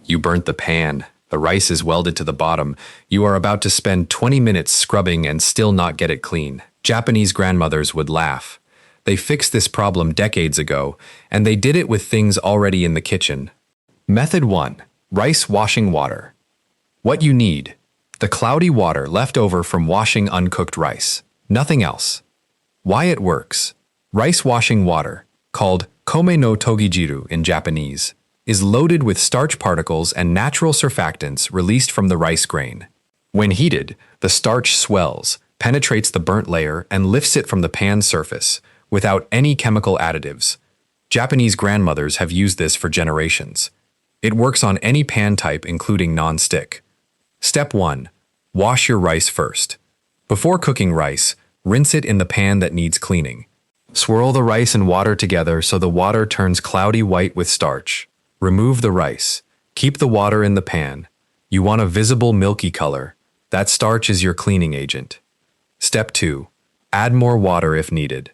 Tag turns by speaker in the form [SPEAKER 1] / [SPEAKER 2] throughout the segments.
[SPEAKER 1] You burnt the pan. The rice is welded to the bottom. You are about to spend 20 minutes scrubbing and still not get it clean. Japanese grandmothers would laugh. They fixed this problem decades ago, and they did it with things already in the kitchen. Method 1. Rice washing water. What you need: the cloudy water left over from washing uncooked rice. Nothing else. Why it works. Rice washing water, called kome no togijiru in Japanese, is loaded with starch particles and natural surfactants released from the rice grain. When heated, the starch swells, penetrates the burnt layer, and lifts it from the pan surface, without any chemical additives. Japanese grandmothers have used this for generations. It works on any pan type, including non-stick. Step 1. Wash your rice first. Before cooking rice, rinse it in the pan that needs cleaning. Swirl the rice and water together so the water turns cloudy white with starch. Remove the rice. Keep the water in the pan. You want a visible milky color. That starch is your cleaning agent. Step 2. Add more water if needed.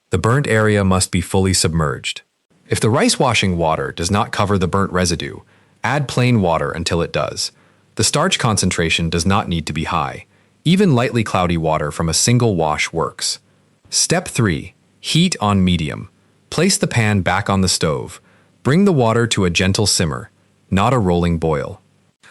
[SPEAKER 1] The burnt area must be fully submerged. If the rice washing water does not cover the burnt residue, add plain water until it does. The starch concentration does not need to be high. Even lightly cloudy water from a single wash works. Step 3. Heat on medium. Place the pan back on the stove. Bring the water to a gentle simmer, not a rolling boil.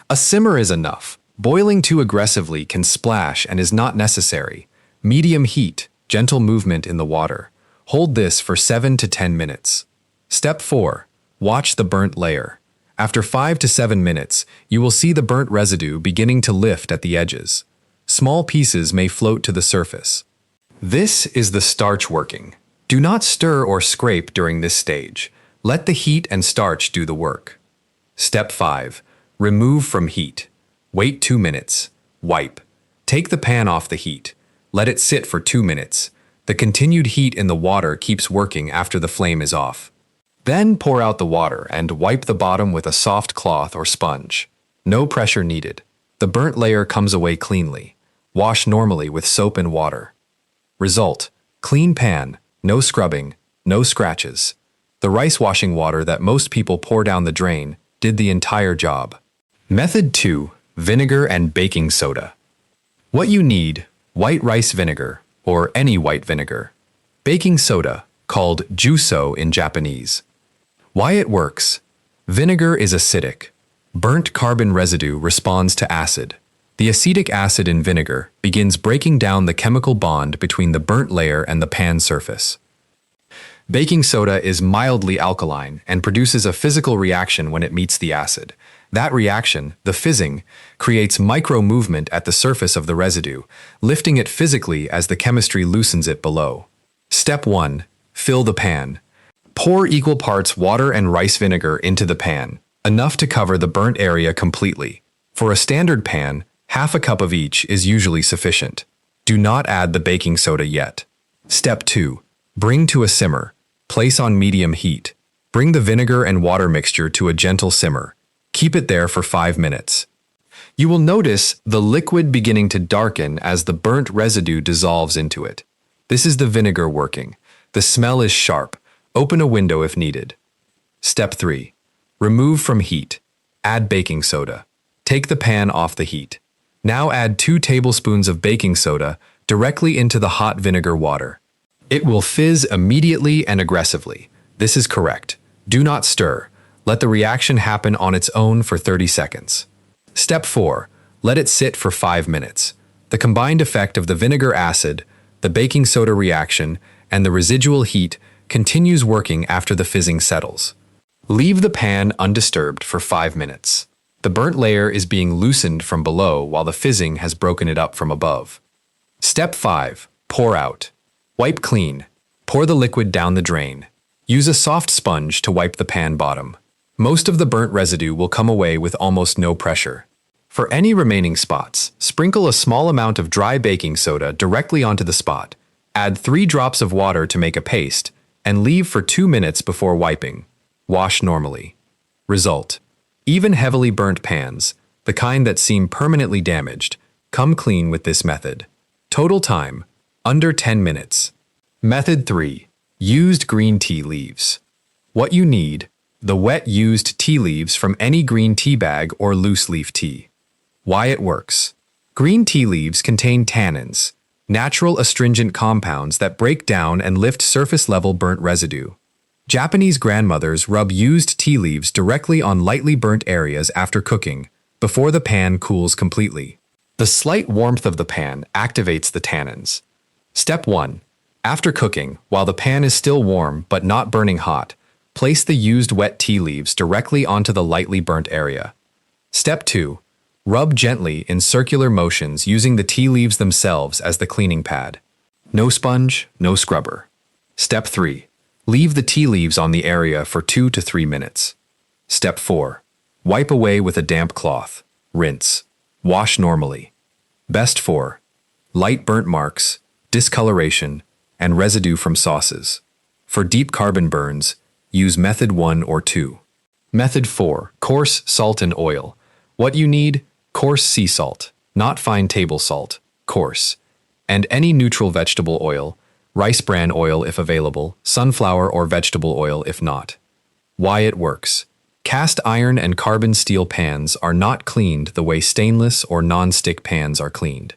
[SPEAKER 1] A simmer is enough. Boiling too aggressively can splash and is not necessary. Medium heat, gentle movement in the water. Hold this for 7 to 10 minutes. Step 4. Watch the burnt layer. After 5 to 7 minutes, you will see the burnt residue beginning to lift at the edges. Small pieces may float to the surface. This is the starch working. Do not stir or scrape during this stage. Let the heat and starch do the work. Step 5. Remove from heat. Wait 2 minutes. Wipe. Take the pan off the heat. Let it sit for 2 minutes. The continued heat in the water keeps working after the flame is off. Then pour out the water and wipe the bottom with a soft cloth or sponge. No pressure needed. The burnt layer comes away cleanly. Wash normally with soap and water. Result: clean pan, no scrubbing, no scratches. The rice washing water that most people pour down the drain did the entire job. Method 2. Vinegar and baking soda. What you need: white rice vinegar, or any white vinegar. Baking soda, called juso in Japanese. Why it works. Vinegar is acidic. Burnt carbon residue responds to acid. The acetic acid in vinegar begins breaking down the chemical bond between the burnt layer and the pan surface. Baking soda is mildly alkaline and produces a physical reaction when it meets the acid. That reaction, the fizzing, creates micro-movement at the surface of the residue, lifting it physically as the chemistry loosens it below. Step 1. Fill the pan. Pour equal parts water and rice vinegar into the pan, enough to cover the burnt area completely. For a standard pan, half a cup of each is usually sufficient. Do not add the baking soda yet. Step 2. Bring to a simmer. Place on medium heat. Bring the vinegar and water mixture to a gentle simmer. Keep it there for 5 minutes. You will notice the liquid beginning to darken as the burnt residue dissolves into it. This is the vinegar working. The smell is sharp. Open a window if needed. Step 3. Remove from heat. Add baking soda. Take the pan off the heat. Now add 2 tablespoons of baking soda directly into the hot vinegar water. It will fizz immediately and aggressively. This is correct. Do not stir. Let the reaction happen on its own for 30 seconds. Step 4. Let it sit for 5 minutes. The combined effect of the vinegar acid, the baking soda reaction, and the residual heat continues working after the fizzing settles. Leave the pan undisturbed for 5 minutes. The burnt layer is being loosened from below while the fizzing has broken it up from above. Step 5. Pour out. Wipe clean. Pour the liquid down the drain. Use a soft sponge to wipe the pan bottom. Most of the burnt residue will come away with almost no pressure. For any remaining spots, sprinkle a small amount of dry baking soda directly onto the spot. Add 3 drops of water to make a paste, and leave for 2 minutes before wiping. Wash normally. Result: even heavily burnt pans, the kind that seem permanently damaged, come clean with this method. Total time: under 10 minutes. Method 3. Used green tea leaves. What you need: The wet used tea leaves from any green tea bag or loose leaf tea. Why it works. Green tea leaves contain tannins, natural astringent compounds that break down and lift surface-level burnt residue. Japanese grandmothers rub used tea leaves directly on lightly burnt areas after cooking, before the pan cools completely. The slight warmth of the pan activates the tannins. Step 1. After cooking, while the pan is still warm but not burning hot, place the used wet tea leaves directly onto the lightly burnt area. Step 2. Rub gently in circular motions using the tea leaves themselves as the cleaning pad. No sponge, no scrubber. Step 3. Leave the tea leaves on the area for 2 to 3 minutes. Step 4. Wipe away with a damp cloth. Rinse. Wash normally. Best for light burnt marks, discoloration, and residue from sauces. For deep carbon burns, use method 1 or 2. Method 4. Coarse salt and oil. What you need? Coarse sea salt, not fine table salt, coarse. And any neutral vegetable oil, rice bran oil if available, sunflower or vegetable oil if not. Why it works. Cast iron and carbon steel pans are not cleaned the way stainless or non-stick pans are cleaned.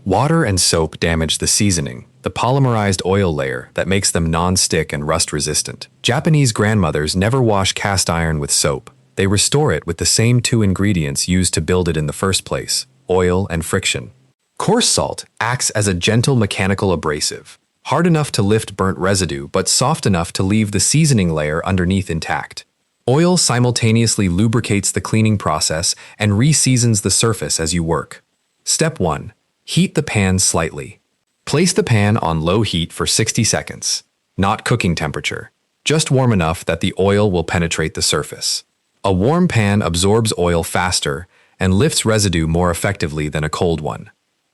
[SPEAKER 1] Water and soap damage the seasoning, the polymerized oil layer that makes them non-stick and rust-resistant. Japanese grandmothers never wash cast iron with soap. They restore it with the same 2 ingredients used to build it in the first place, oil and friction. Coarse salt acts as a gentle mechanical abrasive, hard enough to lift burnt residue but soft enough to leave the seasoning layer underneath intact. Oil simultaneously lubricates the cleaning process and re-seasons the surface as you work. Step 1. Heat the pan slightly. Place the pan on low heat for 60 seconds. Not cooking temperature, just warm enough that the oil will penetrate the surface. A warm pan absorbs oil faster and lifts residue more effectively than a cold one.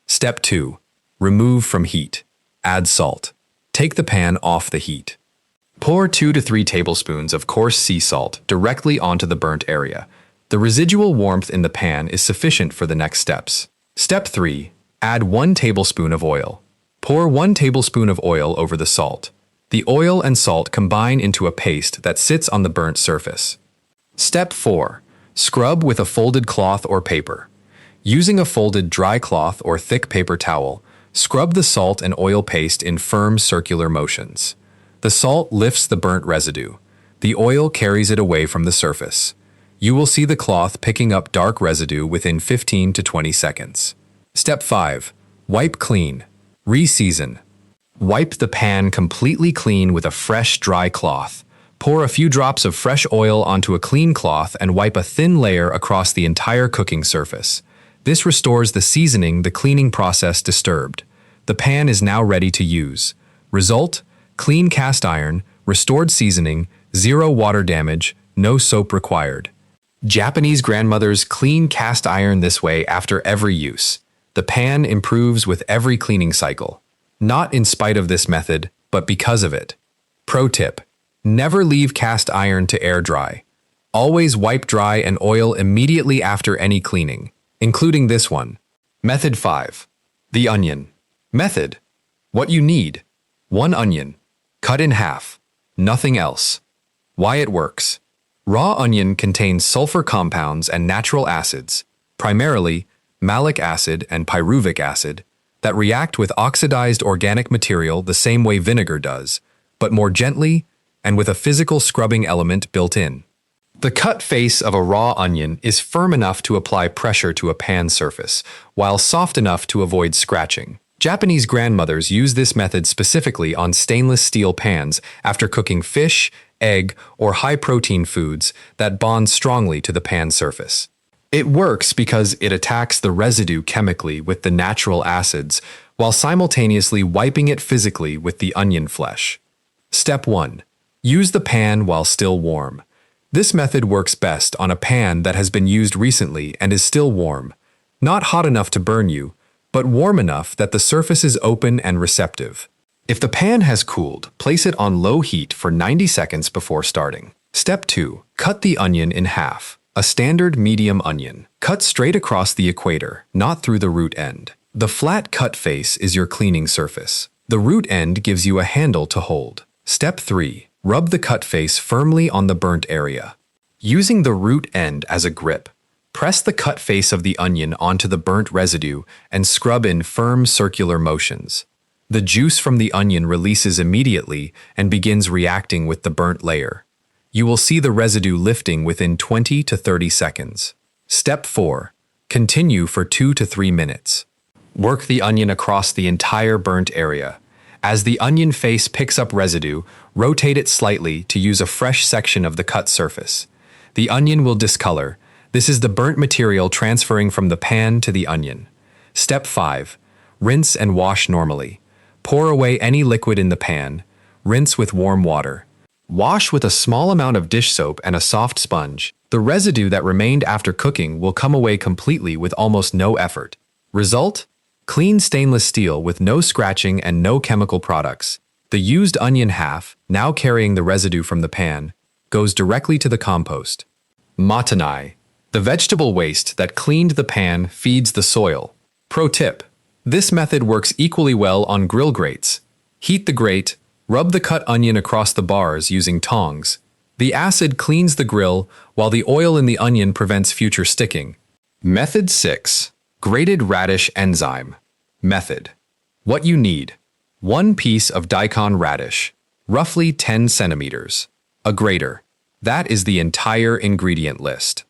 [SPEAKER 1] Step 2. Remove from heat. Add salt. Take the pan off the heat. Pour 2 to 3 tablespoons of coarse sea salt directly onto the burnt area. The residual warmth in the pan is sufficient for the next steps. Step 3. Add 1 tablespoon of oil. Pour 1 tablespoon of oil over the salt. The oil and salt combine into a paste that sits on the burnt surface. Step 4. Scrub with a folded cloth or paper. Using a folded dry cloth or thick paper towel, scrub the salt and oil paste in firm circular motions. The salt lifts the burnt residue. The oil carries it away from the surface. You will see the cloth picking up dark residue within 15 to 20 seconds. Step 5. Wipe clean. Re-season. Wipe the pan completely clean with a fresh, dry cloth. Pour a few drops of fresh oil onto a clean cloth and wipe a thin layer across the entire cooking surface. This restores the seasoning the cleaning process disturbed. The pan is now ready to use. Result: clean cast iron, restored seasoning, 0 water damage, no soap required. Japanese grandmothers clean cast iron this way after every use. The pan improves with every cleaning cycle. Not in spite of this method, but because of it. Pro tip: never leave cast iron to air dry. Always wipe dry and oil immediately after any cleaning, including this one. Method 5. The onion. Method: what you need. 1 onion. Cut in half. Nothing else. Why it works. Raw onion contains sulfur compounds and natural acids, primarily malic acid and pyruvic acid, that react with oxidized organic material the same way vinegar does, but more gently and with a physical scrubbing element built in. The cut face of a raw onion is firm enough to apply pressure to a pan surface, while soft enough to avoid scratching. Japanese grandmothers use this method specifically on stainless steel pans after cooking fish, egg, or high-protein foods that bond strongly to the pan surface. It works because it attacks the residue chemically with the natural acids, while simultaneously wiping it physically with the onion flesh. Step 1. Use the pan while still warm. This method works best on a pan that has been used recently and is still warm, not hot enough to burn you, but warm enough that the surface is open and receptive. If the pan has cooled, place it on low heat for 90 seconds before starting. Step 2. Cut the onion in half. A standard medium onion. Cut straight across the equator, not through the root end. The flat cut face is your cleaning surface. The root end gives you a handle to hold. Step 3. Rub the cut face firmly on the burnt area. Using the root end as a grip, press the cut face of the onion onto the burnt residue and scrub in firm circular motions. The juice from the onion releases immediately and begins reacting with the burnt layer. You will see the residue lifting within 20 to 30 seconds. Step 4. Continue for 2 to 3 minutes. Work the onion across the entire burnt area. As the onion face picks up residue, rotate it slightly to use a fresh section of the cut surface. The onion will discolor. This is the burnt material transferring from the pan to the onion. Step 5. Rinse and wash normally. Pour away any liquid in the pan. Rinse with warm water. Wash with a small amount of dish soap and a soft sponge. The residue that remained after cooking will come away completely with almost no effort. Result? Clean stainless steel with no scratching and no chemical products. The used onion half, now carrying the residue from the pan, goes directly to the compost. Matanai. The vegetable waste that cleaned the pan feeds the soil. Pro tip. This method works equally well on grill grates. Heat the grate, rub the cut onion across the bars using tongs. The acid cleans the grill, while the oil in the onion prevents future sticking. Method 6. Grated radish enzyme. Method. What you need. 1 piece of daikon radish, roughly 10 centimeters. A grater. That is the entire ingredient list.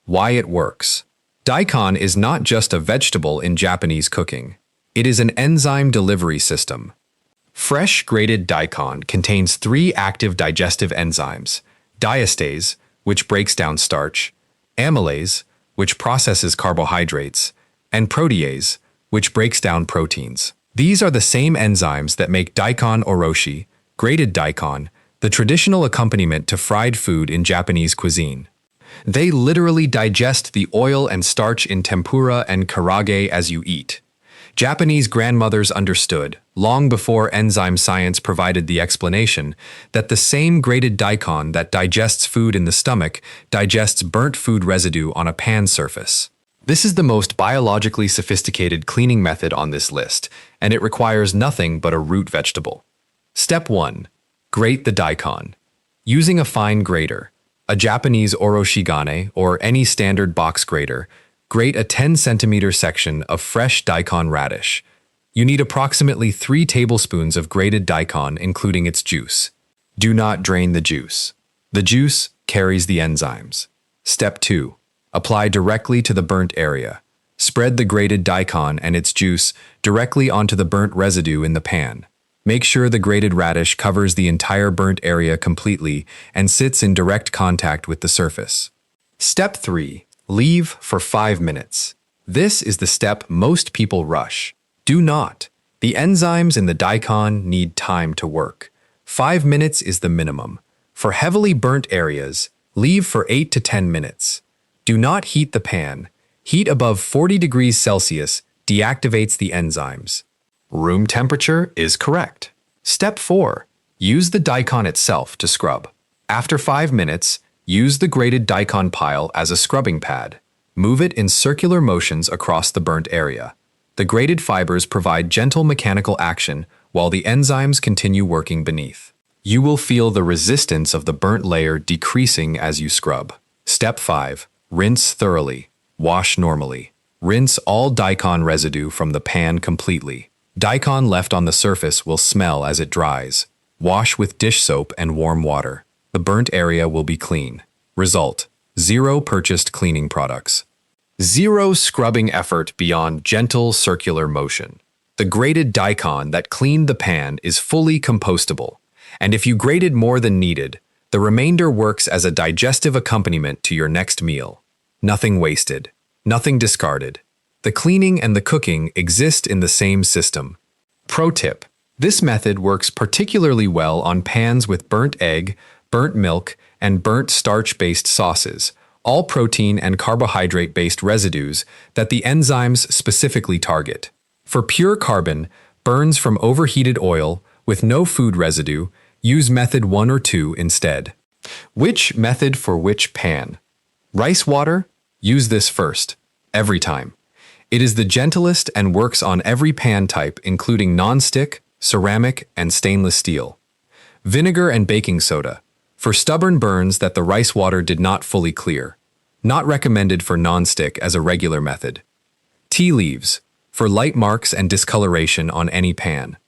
[SPEAKER 1] Why it works. Daikon is not just a vegetable in Japanese cooking. It is an enzyme delivery system. Fresh grated daikon contains 3 active digestive enzymes: diastase, which breaks down starch; amylase, which processes carbohydrates; and protease, which breaks down proteins. These are the same enzymes that make daikon oroshi, grated daikon, the traditional accompaniment to fried food in Japanese cuisine. They literally digest the oil and starch in tempura and karage as you eat. Japanese grandmothers understood, long before enzyme science provided the explanation, that the same grated daikon that digests food in the stomach digests burnt food residue on a pan surface. This is the most biologically sophisticated cleaning method on this list, and it requires nothing but a root vegetable. Step 1. Grate the daikon. Using a fine grater, a Japanese oroshigane or any standard box grater, grate a 10 centimeter section of fresh daikon radish. You need approximately 3 tablespoons of grated daikon, including its juice. Do not drain the juice. The juice carries the enzymes. Step 2. Apply directly to the burnt area. Spread the grated daikon and its juice directly onto the burnt residue in the pan. Make sure the grated radish covers the entire burnt area completely and sits in direct contact with the surface. Step 3. Leave for 5 minutes. This is the step most people rush. Do not. The enzymes in the daikon need time to work. 5 minutes is the minimum. For heavily burnt areas, leave for 8 to 10 minutes. Do not heat the pan. Heat above 40 degrees Celsius deactivates the enzymes. Room temperature is correct. Step 4. Use the daikon itself to scrub. After 5 minutes, use the grated daikon pile as a scrubbing pad. Move it in circular motions across the burnt area. The grated fibers provide gentle mechanical action while the enzymes continue working beneath. You will feel the resistance of the burnt layer decreasing as you scrub. Step 5. Rinse thoroughly. Wash normally. Rinse all daikon residue from the pan completely. Daikon left on the surface will smell as it dries. Wash with dish soap and warm water. The burnt area will be clean. Result: 0 purchased cleaning products. 0 scrubbing effort beyond gentle circular motion. The grated daikon that cleaned the pan is fully compostable, and if you grated more than needed, the remainder works as a digestive accompaniment to your next meal. Nothing wasted. Nothing discarded. The cleaning and the cooking exist in the same system. Pro tip: this method works particularly well on pans with burnt egg, burnt milk, and burnt starch-based sauces, all protein and carbohydrate-based residues that the enzymes specifically target. For pure carbon, burns from overheated oil, with no food residue, use method 1 or 2 instead. Which method for which pan? Rice water? Use this first. Every time. It is the gentlest and works on every pan type, including non-stick, ceramic, and stainless steel. Vinegar and baking soda, for stubborn burns that the rice water did not fully clear. Not recommended for non-stick as a regular method. Tea leaves, for light marks and discoloration on any pan.